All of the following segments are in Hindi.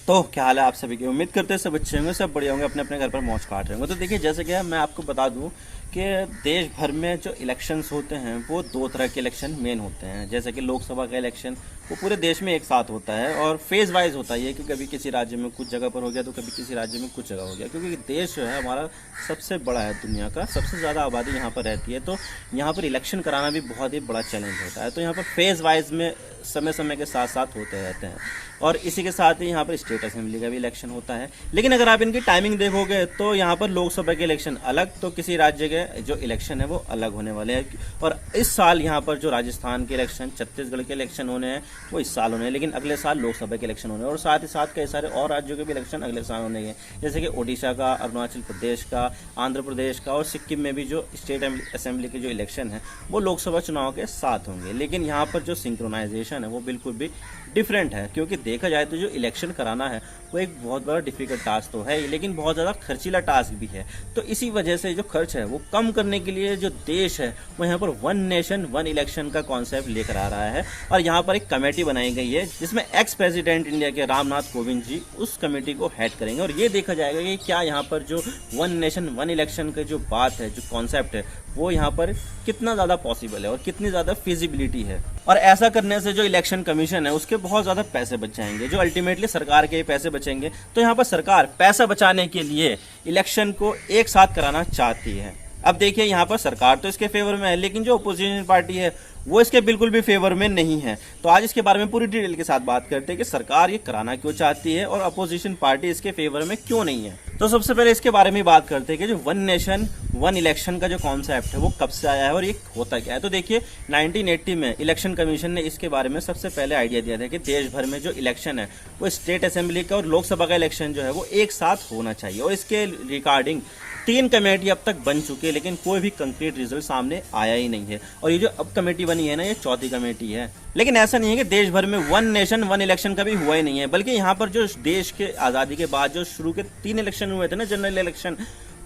तो क्या हाल है आप सभी की। उम्मीद करते हैं सब अच्छे होंगे, सब बढ़िया होंगे, अपने अपने घर पर मौज काट रहे होंगे। तो देखिए, जैसे कि मैं आपको बता दूं कि देश भर में जो इलेक्शंस होते हैं वो दो तरह के इलेक्शन मेन होते हैं। जैसे कि लोकसभा का इलेक्शन वो पूरे देश में एक साथ होता है और फेज वाइज होता है, ये कि कभी किसी राज्य में कुछ जगह पर हो गया तो कभी किसी राज्य में कुछ जगह हो गया, क्योंकि देश जो है हमारा सबसे बड़ा है, दुनिया का सबसे ज़्यादा आबादी यहाँ पर रहती है। तो यहाँ पर इलेक्शन कराना भी बहुत ही बड़ा चैलेंज होता है। तो यहाँ पर फेज वाइज में समय समय के साथ साथ होते रहते हैं और इसी के साथ ही यहाँ पर स्टेट असेंबली का भी इलेक्शन होता है। लेकिन अगर आप इनकी टाइमिंग देखोगे तो यहाँ पर लोकसभा के इलेक्शन अलग, तो किसी राज्य के जो इलेक्शन है वो अलग होने वाले हैं। और इस साल यहाँ पर जो राजस्थान के इलेक्शन, छत्तीसगढ़ के इलेक्शन होने हैं वो इस साल होने हैं, लेकिन अगले साल लोकसभा के इलेक्शन होने हैं। और साथ ही साथ कई सारे और राज्यों के भी इलेक्शन अगले साल होने हैं, जैसे कि ओडिशा का, अरुणाचल प्रदेश का, आंध्र प्रदेश का और सिक्किम में भी जो स्टेट असेंबली के जो इलेक्शन है वो लोकसभा चुनाव के साथ होंगे। लेकिन यहाँ पर जो सिंक्रोनाइजेशन है वो बिल्कुल भी डिफरेंट है, क्योंकि देखा जाए तो जो इलेक्शन कराना है वो एक बहुत बड़ा डिफिकल्ट टास्क तो है, लेकिन बहुत ज़्यादा खर्चीला टास्क भी है। तो इसी वजह से जो खर्च है वो कम करने के लिए जो देश है वो यहाँ पर वन नेशन वन इलेक्शन का कॉन्सेप्ट लेकर आ रहा है। और यहाँ पर एक कमेटी बनाई गई है जिसमें एक्स प्रेसिडेंट इंडिया के रामनाथ कोविंद जी उस कमेटी को हेड करेंगे। और ये देखा जाएगा कि क्या यहाँ पर जो वन नेशन वन इलेक्शन का जो बात है, जो कॉन्सेप्ट है, वो यहाँ पर कितना ज़्यादा पॉसिबल है और कितनी ज़्यादा फिजिबिलिटी है। और ऐसा करने से जो इलेक्शन कमीशन है उसके बहुत ज़्यादा पैसे बच जाएंगे, जो अल्टीमेटली सरकार के पैसे बचेंगे। तो यहाँ पर सरकार पैसा बचाने के लिए इलेक्शन को एक साथ कराना चाहती है। अब देखिए, यहाँ पर सरकार तो इसके फेवर में है, लेकिन जो अपोजिशन पार्टी है वो इसके बिल्कुल भी फेवर में नहीं है। तो आज इसके बारे में पूरी डिटेल के साथ बात करते हैं कि सरकार ये कराना क्यों चाहती है और अपोजिशन पार्टी इसके फेवर में क्यों नहीं है। तो सबसे पहले इसके बारे में बात करते हैं कि जो वन नेशन वन इलेक्शन का जो कॉन्सेप्ट है वो कब से आया है और ये होता क्या है। तो देखिए, 1980 में इलेक्शन कमीशन ने इसके बारे में सबसे पहले आइडिया दिया था कि देश भर में जो इलेक्शन है वो स्टेट असेंबली का और लोकसभा का इलेक्शन जो है वो एक साथ होना चाहिए। और इसके रिगार्डिंग 3 कमेटी अब तक बन चुकी है, लेकिन कोई भी कंक्रीट रिजल्ट सामने आया ही नहीं है। और ये जो अब कमेटी बनी है ना, ये चौथी कमेटी है। लेकिन ऐसा नहीं है कि देश भर में वन नेशन वन इलेक्शन का भी हुआ ही नहीं है, बल्कि यहाँ पर जो देश के आज़ादी के बाद जो शुरू के 3 इलेक्शन हुए थे ना, जनरल इलेक्शन,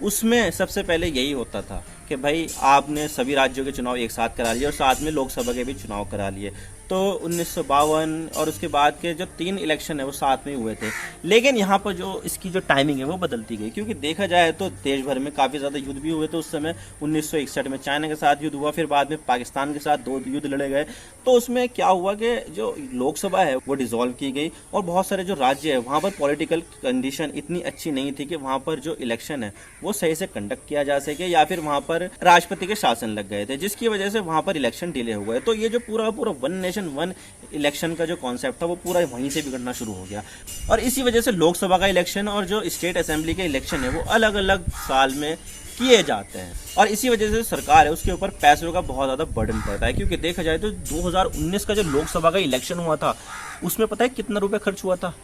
उसमें सबसे पहले यही होता था कि भाई आपने सभी राज्यों के चुनाव एक साथ करा लिए और साथ में लोकसभा के भी चुनाव करा लिए। तो 1952 और उसके बाद के जो 3 इलेक्शन है वो साथ में हुए थे। लेकिन यहाँ पर जो इसकी जो टाइमिंग है वो बदलती गई, क्योंकि देखा जाए तो देश भर में काफ़ी ज़्यादा युद्ध भी हुए थे उस समय। 1961 में चाइना के साथ युद्ध हुआ, फिर बाद में पाकिस्तान के साथ 2 युद्ध लड़े गए। तो उसमें क्या हुआ कि जो लोकसभा है वो डिसॉल्व की गई और बहुत सारे जो राज्य है वहाँ पर पॉलिटिकल कंडीशन इतनी अच्छी नहीं थी कि वहाँ पर जो इलेक्शन है वो सही से कंडक्ट किया जा सके, या फिर वहाँ पर राष्ट्रपति के शासन लग गए थे, जिसकी वजह से वहाँ पर इलेक्शन डिले हो गए। तो ये जो पूरा वन नेशन वन इलेक्शन का जो कॉन्सेप्ट था वो पूरा वहीं से बिगड़ना शुरू हो गया। और इसी वजह से लोकसभा का इलेक्शन और जो स्टेट असेंबली के इलेक्शन है वो अलग अलग साल में किए जाते हैं। और इसी वजह से सरकार है उसके ऊपर पैसों का बहुत ज़्यादा बर्डन पड़ता है, क्योंकि देखा जाए तो 2019 का जो लोकसभा का इलेक्शन हुआ था उसमें पता है कितना रुपये खर्च हुआ था?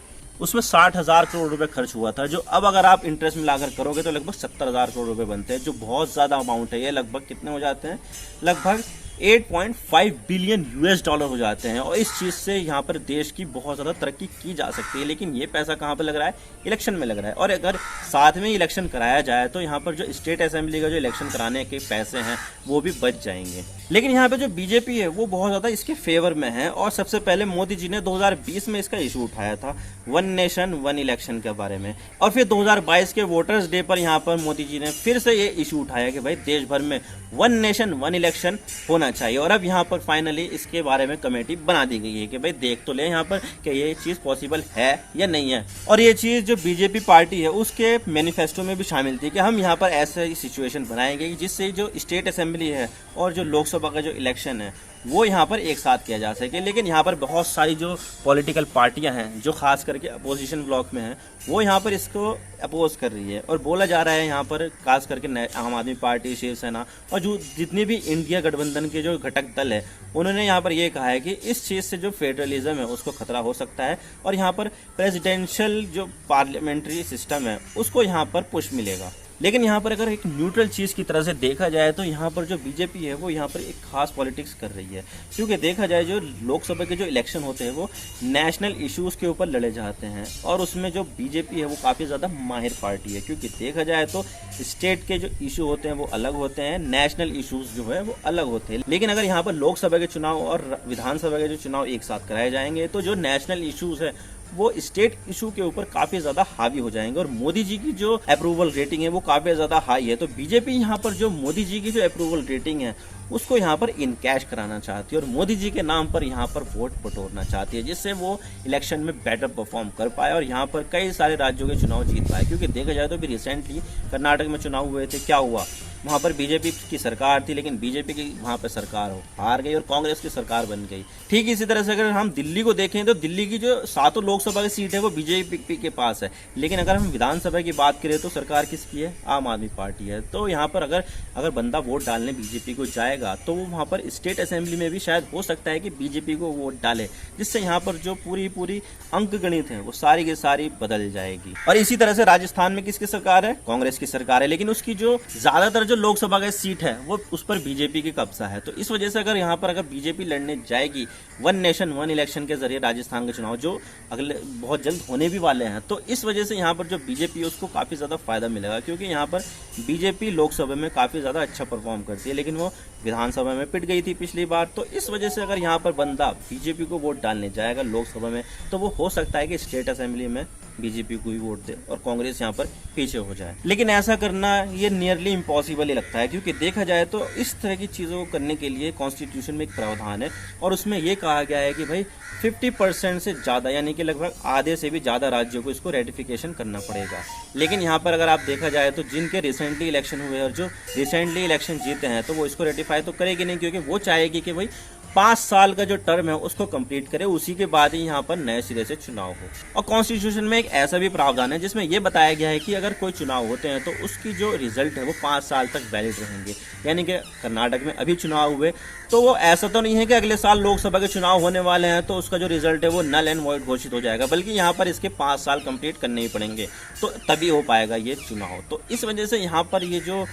उसमें 60,000 करोड़ रुपए खर्च हुआ था, जो अब अगर आप इंटरेस्ट मिलाकर करोगे तो लगभग 70,000 करोड़ रुपए बनते हैं, जो बहुत ज़्यादा अमाउंट है। ये लगभग कितने हो जाते हैं? लगभग 8.5 बिलियन यूएस डॉलर हो जाते हैं। और इस चीज़ से यहाँ पर देश की बहुत ज़्यादा तरक्की की जा सकती है। लेकिन ये पैसा कहाँ पर लग रहा है? इलेक्शन में लग रहा है। और अगर साथ में इलेक्शन कराया जाए तो यहाँ पर जो स्टेट असेंबली का जो इलेक्शन कराने के पैसे हैं वो भी बच जाएंगे। लेकिन यहाँ पे जो बीजेपी है वो बहुत ज़्यादा इसके फेवर में है। और सबसे पहले मोदी जी ने 2020 में इसका इशू उठाया था वन नेशन वन इलेक्शन के बारे में, और फिर 2022 के वोटर्स डे पर यहाँ पर मोदी जी ने फिर से ये इशू उठाया कि भाई देश भर में वन नेशन वन इलेक्शन होना चाहिए। और अब यहाँ पर फाइनली इसके बारे में कमेटी बना दी गई है कि भाई देख तो ले यहाँ पर कि ये चीज़ पॉसिबल है या नहीं है। और ये चीज़ जो बीजेपी पार्टी है उसके मैनिफेस्टो में भी शामिल थी कि हम यहाँ पर ऐसे सिचुएशन बनाएंगे जिससे जो स्टेट असेंबली है और जो लोकसभा का जो इलेक्शन है वो यहाँ पर एक साथ किया जा सके। लेकिन यहाँ पर बहुत सारी जो पॉलिटिकल पार्टियाँ हैं जो खास करके अपोजिशन ब्लॉक में हैं वो यहाँ पर इसको अपोज कर रही है। और बोला जा रहा है यहाँ पर खास करके आम आदमी पार्टी, शिवसेना और जो जितने भी इंडिया गठबंधन के जो घटक दल है उन्होंने यहाँ पर ये कहा है कि इस चीज़ से जो फेडरलिज्म है उसको खतरा हो सकता है और यहाँ पर प्रेसिडेंशियल जो पार्लियामेंट्री सिस्टम है उसको यहाँ पर पुश मिलेगा। लेकिन यहाँ पर अगर एक न्यूट्रल चीज़ की तरह से देखा जाए तो यहाँ पर जो बीजेपी है वो यहाँ पर एक खास पॉलिटिक्स कर रही है, क्योंकि देखा जाए जो लोकसभा के जो इलेक्शन होते हैं वो नेशनल इश्यूज़ के ऊपर लड़े जाते हैं और उसमें जो बीजेपी है वो काफ़ी ज़्यादा माहिर पार्टी है। क्योंकि देखा जाए तो स्टेट के जो इशू होते हैं वो अलग होते हैं, नेशनल इशूज़ जो है वो अलग होते हैं। लेकिन अगर यहाँ पर लोकसभा के चुनाव और विधानसभा के जो चुनाव एक साथ कराए जाएंगे तो जो नेशनल इशूज़ है वो स्टेट इशू के ऊपर काफी ज्यादा हावी हो जाएंगे और मोदी जी की जो अप्रूवल रेटिंग है वो काफी ज्यादा हाई है। तो बीजेपी यहाँ पर जो मोदी जी की जो अप्रूवल रेटिंग है उसको यहाँ पर इनकैश कराना चाहती है और मोदी जी के नाम पर यहाँ पर वोट बटोरना चाहती है, जिससे वो इलेक्शन में बेटर परफॉर्म कर पाए और यहाँ पर कई सारे राज्यों के चुनाव जीत पाए। क्योंकि देखा जाए तो भी रिसेंटली कर्नाटक में चुनाव हुए थे, क्या हुआ, वहाँ पर बीजेपी की सरकार थी लेकिन बीजेपी की वहाँ पर सरकार हार गई और कांग्रेस की सरकार बन गई। ठीक इसी तरह से अगर हम दिल्ली को देखें तो दिल्ली की जो 7 लोकसभा की सीट है वो बीजेपी के पास है, लेकिन अगर हम विधानसभा की बात करें तो सरकार किसकी है, आम आदमी पार्टी है। तो यहाँ पर अगर बंदा वोट डालने बीजेपी को जाएगा तो वो वहाँ पर स्टेट असेंबली में भी शायद हो सकता है कि बीजेपी को वोट डाले, जिससे यहाँ पर जो पूरी अंक गणित है वो सारी की सारी बदल जाएगी। और इसी तरह से राजस्थान में किसकी सरकार है, कांग्रेस की सरकार है, लेकिन उसकी जो ज्यादातर जो लोकसभा का सीट है वो उस पर बीजेपी की कब्जा है। तो इस वजह से अगर बीजेपी लड़ने जाएगी वन नेशन वन इलेक्शन के जरिए राजस्थान के चुनाव जो अगले बहुत जल्द होने भी वाले हैं, तो इस वजह से यहाँ पर जो बीजेपी है उसको काफी ज्यादा फायदा मिलेगा, क्योंकि यहाँ पर बीजेपी लोकसभा में काफी ज्यादा अच्छा परफॉर्म करती है लेकिन वो विधानसभा में पिट गई थी पिछली बार। तो इस वजह से अगर यहाँ पर बंदा बीजेपी को वोट डालने जाएगा लोकसभा में तो वो हो सकता है कि स्टेट असेंबली में बीजेपी को ही वोट दे और कांग्रेस यहाँ पर पीछे हो जाए। लेकिन ऐसा करना ये नियरली इम्पॉसिबल ही लगता है, क्योंकि देखा जाए तो इस तरह की चीज़ों को करने के लिए कॉन्स्टिट्यूशन में एक प्रावधान है और उसमें ये कहा गया है कि भाई 50% से ज़्यादा यानी कि लगभग आधे से भी ज़्यादा राज्यों को इसको रेटिफिकेशन करना पड़ेगा। लेकिन यहाँ पर अगर आप देखा जाए तो जिनके रिसेंटली इलेक्शन हुए और जो रिसेंटली इलेक्शन जीते हैं तो वो इसको रेटिफाई तो करेगी नहीं, क्योंकि वो चाहेगी कि भाई 5 साल का जो टर्म है उसको कंप्लीट करे, उसी के बाद ही यहाँ पर नए सिरे से चुनाव हो। और कॉन्स्टिट्यूशन में एक ऐसा भी प्रावधान है जिसमें यह बताया गया है कि अगर कोई चुनाव होते हैं तो उसकी जो रिजल्ट है वो 5 साल तक वैलिड रहेंगे। यानी कि कर्नाटक में अभी चुनाव हुए तो वो ऐसा तो नहीं है कि अगले साल लोकसभा के चुनाव होने वाले हैं तो उसका जो रिजल्ट है वो नल एंड वॉइड घोषित हो जाएगा, बल्कि यहाँ पर इसके 5 साल कंप्लीट करने ही पड़ेंगे तो तभी हो पाएगा ये चुनाव। तो इस वजह से यहाँ पर ये जो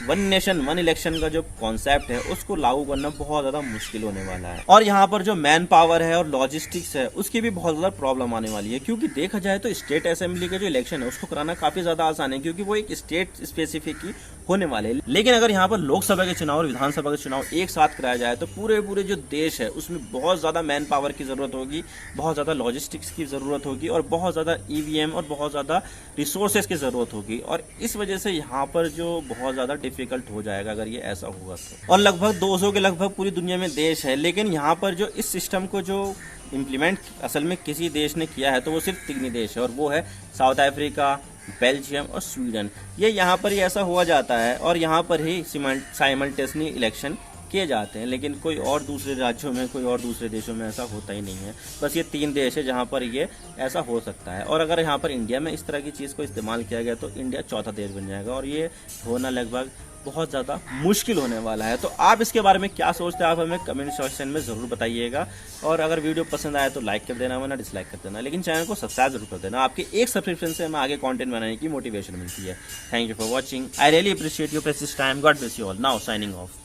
वन नेशन वन इलेक्शन का जो कॉन्सेप्ट है उसको लागू करना बहुत ज्यादा मुश्किल होने वाला है। और यहाँ पर जो मैन पावर है और लॉजिस्टिक्स है उसकी भी बहुत ज्यादा प्रॉब्लम आने वाली है, क्योंकि देखा जाए तो स्टेट असेंबली का जो इलेक्शन है उसको कराना काफी ज्यादा आसान है, क्योंकि वो एक स्टेट स्पेसिफिक ही होने वाले हैं। लेकिन अगर यहाँ पर लोकसभा के चुनाव और विधानसभा के चुनाव एक साथ कराया जाए तो पूरे जो देश है उसमें बहुत ज्यादा मैन पावर की जरूरत होगी, बहुत ज्यादा लॉजिस्टिक्स की जरूरत होगी और बहुत ज्यादा ईवीएम और बहुत ज्यादा रिसोर्सेज की जरूरत होगी। और इस वजह से यहाँ पर जो बहुत ज्यादा डिफिकल्ट हो जाएगा अगर ये ऐसा होगा तो। और लगभग 200 के लगभग पूरी दुनिया में देश है, लेकिन यहाँ पर जो इस सिस्टम को जो इम्प्लीमेंट असल में किसी देश ने किया है तो वो सिर्फ 3 देश है और वो है साउथ अफ्रीका, बेल्जियम और स्वीडन। ये यहाँ पर ही ऐसा हुआ जाता है और यहाँ पर ही साइमल्टेनियसली इलेक्शन किए जाते हैं, लेकिन कोई और दूसरे राज्यों में कोई और दूसरे देशों में ऐसा होता ही नहीं है। बस ये 3 देश है जहाँ पर ये ऐसा हो सकता है। और अगर यहाँ पर इंडिया में इस तरह की चीज़ को इस्तेमाल किया गया तो इंडिया चौथा देश बन जाएगा और ये होना लगभग बहुत ज़्यादा मुश्किल होने वाला है। तो आप इसके बारे में क्या सोचते हैं आप हमें कमेंट सेक्शन में ज़रूर बताइएगा। और अगर वीडियो पसंद आए तो लाइक कर देना, वरना डिसलाइक कर देना, लेकिन चैनल को सब्सक्राइब जरूर कर देना। आपके एक सब्सक्रिप्शन से हमें आगे कंटेंट बनाने की मोटिवेशन मिलती है। Thank you for watching. I really appreciate your precious time. God bless you all. Now signing off.